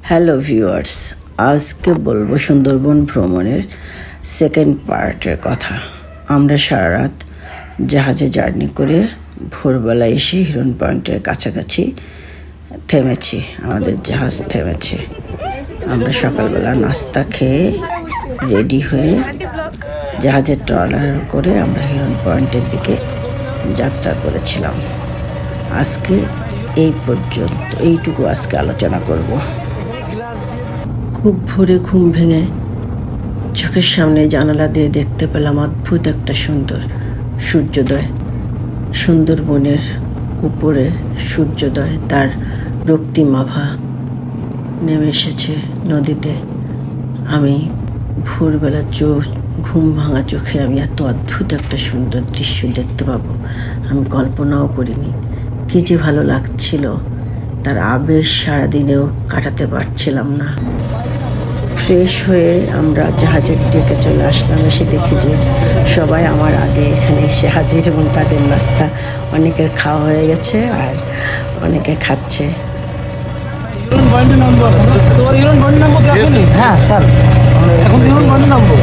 Hello viewers, আজকে বলবো সুন্দরবন ভ্রমণের সেকেন্ড পার্টের কথা। আমরা সারা রাত জাহাজে জার্নি করে ভোরবেলা এসে হিরন পয়েন্টের কাছাকাছি থেমেছি। আমাদের জাহাজ থেমেছে। আমরা সকালবেলা নাস্তা খেয়ে রেডি হয়ে জাহাজের ট্রলার করে আমরা হিরন পয়েন্টের দিকে যাত্রা করেছিলাম। আজকে এই পর্যন্ত এইটুকু আজকে আলোচনা করব। খুব ভোরে ঘুম ভেঙে চোখের সামনে জানালা দিয়ে দেখতে পেলাম অদ্ভুত একটা সুন্দর সূর্যোদয়। সুন্দরবনের উপরে সূর্যোদয়, তার রক্তিম আভা নেমে এসেছে নদীতে। আমি ভোরবেলা ঘুম ভাঙা চোখে আমি এত অদ্ভুত একটা সুন্দর দৃশ্য দেখতে পাবো আমি কল্পনাও করিনি। কি যে ভালো লাগছিল, তার আবেশ সারাদিনেও কাটাতে পারছিলাম না। ফ্রেশ হয়ে আমরা জাহাজের ডেকে চলে আসলাম। এসে দেখি যে সবাই আমার আগে এখানে এসে হাজির এবং তাদের নাস্তা অনেকের খাওয়া হয়ে গেছে আর অনেকে খাচ্ছে। হ্যাঁ স্যার, এখন নামবো।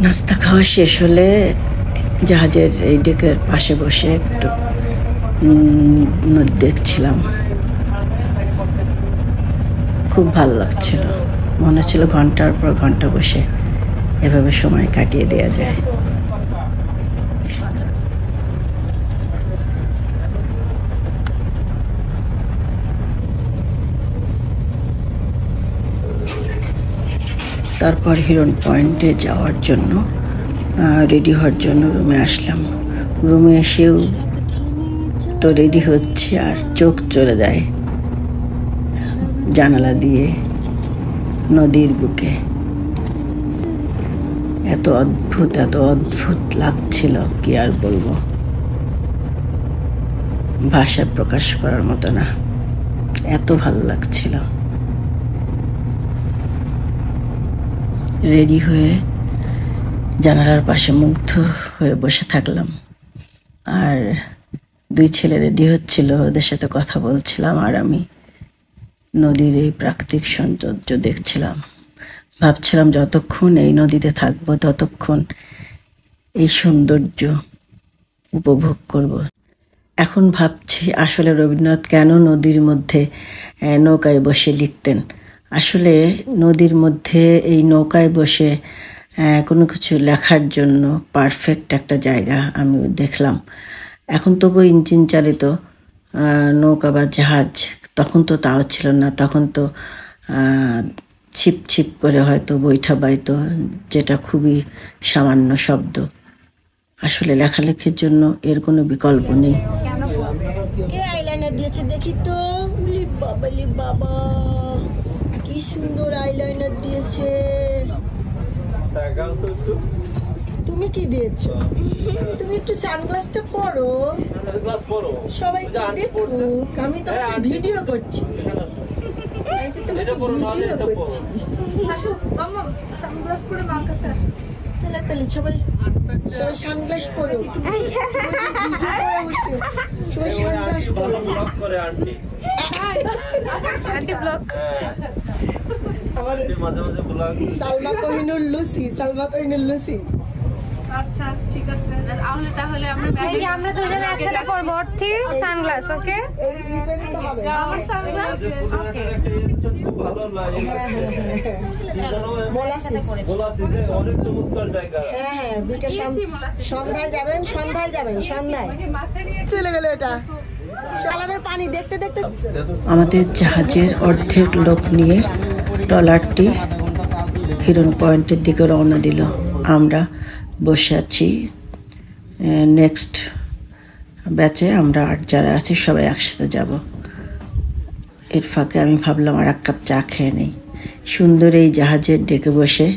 নাস্তা খাওয়া শেষ হলে জাহাজের এই ডেকের পাশে বসে একটু নদী দেখছিলাম। খুব ভালো লাগছিল, মনে হচ্ছিল ঘন্টার পর ঘন্টা বসে এভাবে সময় কাটিয়ে দেওয়া যায়। তারপর হিরন পয়েন্টে যাওয়ার জন্য রেডি হওয়ার জন্য রুমে আসলাম। রুমে এসেও তো রেডি হচ্ছে আর চোখ চলে যায় জানালা দিয়ে নদীর বুকে। এত অদ্ভুত লাগছিল, কি আর বলবো, ভাষায় প্রকাশ করার মতো না, এত ভালো লাগছিল। রেডি হয়ে জানালার পাশে মুগ্ধ হয়ে বসে থাকলাম। আর দুই ছেলে রেডি হচ্ছিল, ওদের সাথে কথা বলছিলাম আর আমি নদীর এই প্রাকৃতিক সৌন্দর্য দেখছিলাম। ভাবছিলাম যতক্ষণ এই নদীতে থাকবো ততক্ষণ এই সৌন্দর্য উপভোগ করব। এখন ভাবছি আসলে রবীন্দ্রনাথ কেন নদীর মধ্যে নৌকায় বসে লিখতেন। আসলে নদীর মধ্যে এই নৌকায় বসে কোনো কিছু লেখার জন্য পারফেক্ট একটা জায়গা আমি দেখলাম। এখন তবু ইঞ্জিন চালিত নৌকা বা জাহাজ, তখন তো তাও ছিল না। তখন তো ছিপ ছিপ করে হয়তো বৈঠা বাইতো, যেটা খুবই সামান্য শব্দ। আসলে লেখালেখির জন্য এর কোনো বিকল্প নেই। দেখি তো, বাবা কি সুন্দর আইলাইনার দিয়েছে। তুমি কি দিয়েছো? তুমি একটু সানগ্লাসটা পরো, সবাই দেখুক। আমি তো ভিডিও করছি, তাহলে সবাই সানগ্লাস পরো, সবাই সানগ্লাস পরো। সালমা কোহিনুর লুসি। আচ্ছা ঠিক আছে, তাহলে আমরা দুজনে একসাথে করব। ঠিক, সানগ্লাস ওকে। আমার সানগ্লাস ওকে। ভালো লাগে। অনেক চমৎকার জায়গা। হ্যাঁ, বিকেল সন্ধ্যায় যাবেন। সন্ধ্যায় চলে গেল এটা। পানি দেখতে দেখতে আমাদের জাহাজের অর্ধেক লোক নিয়ে ট্রলারটি হিরন পয়েন্টের দিকে রওনা দিল। আমরা বসে আছি নেক্সট ব্যাচে। আমরা আর যারা আছি সবাই একসাথে যাব। এর ফাঁকে আমি ভাবলাম আর এক কাপ চা খেয়ে নেই। সুন্দর এই জাহাজের ডেকে বসে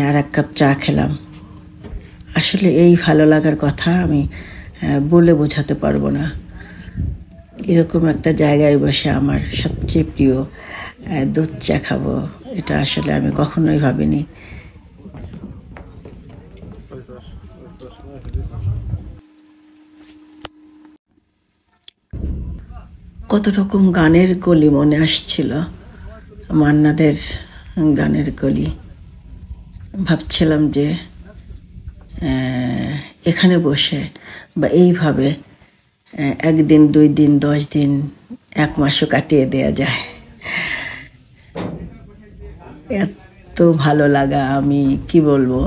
আর 1 কাপ চা খেলাম। আসলে এই ভালো লাগার কথা আমি বলে বোঝাতে পারবো না। এরকম একটা জায়গায় বসে আমার সবচেয়ে প্রিয় দুধ চা খাবো, এটা আসলে আমি কখনোই ভাবিনি। কত রকম গানের গলি মনে আসছিল, মান্নাদের গানের গলি। ভাবছিলাম যে এখানে বসে বা এইভাবে 1 দিন 2 দিন 10 দিন 1 মাসও কাটিয়ে দেয়া যায়। এত ভালো লাগা, আমি কি বলবো।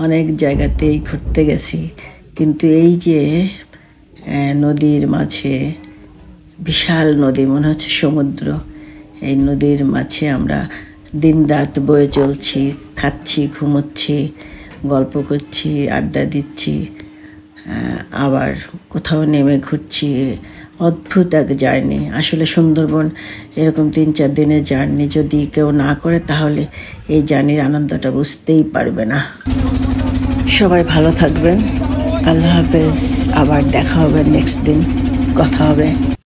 অনেক জায়গাতেই ঘুরতে গেছি, কিন্তু এই যে নদীর মাঝে, বিশাল নদী, মনে হচ্ছে সমুদ্র, এই নদীর মাঝে আমরা দিন রাত বয়ে চলছি, খাচ্ছি, ঘুমোচ্ছি, গল্প করছি, আড্ডা দিচ্ছি, আবার কোথাও নেমে ঘুরছি। অদ্ভুত এক জার্নি। আসলে সুন্দরবন এরকম 3-4 দিনের জার্নি যদি কেউ না করে তাহলে এই জার্নির আনন্দটা বুঝতেই পারবে না। সবাই ভালো থাকবেন, আল্লাহ হাফেজ। আবার দেখা হবে নেক্সট দিন, কথা হবে।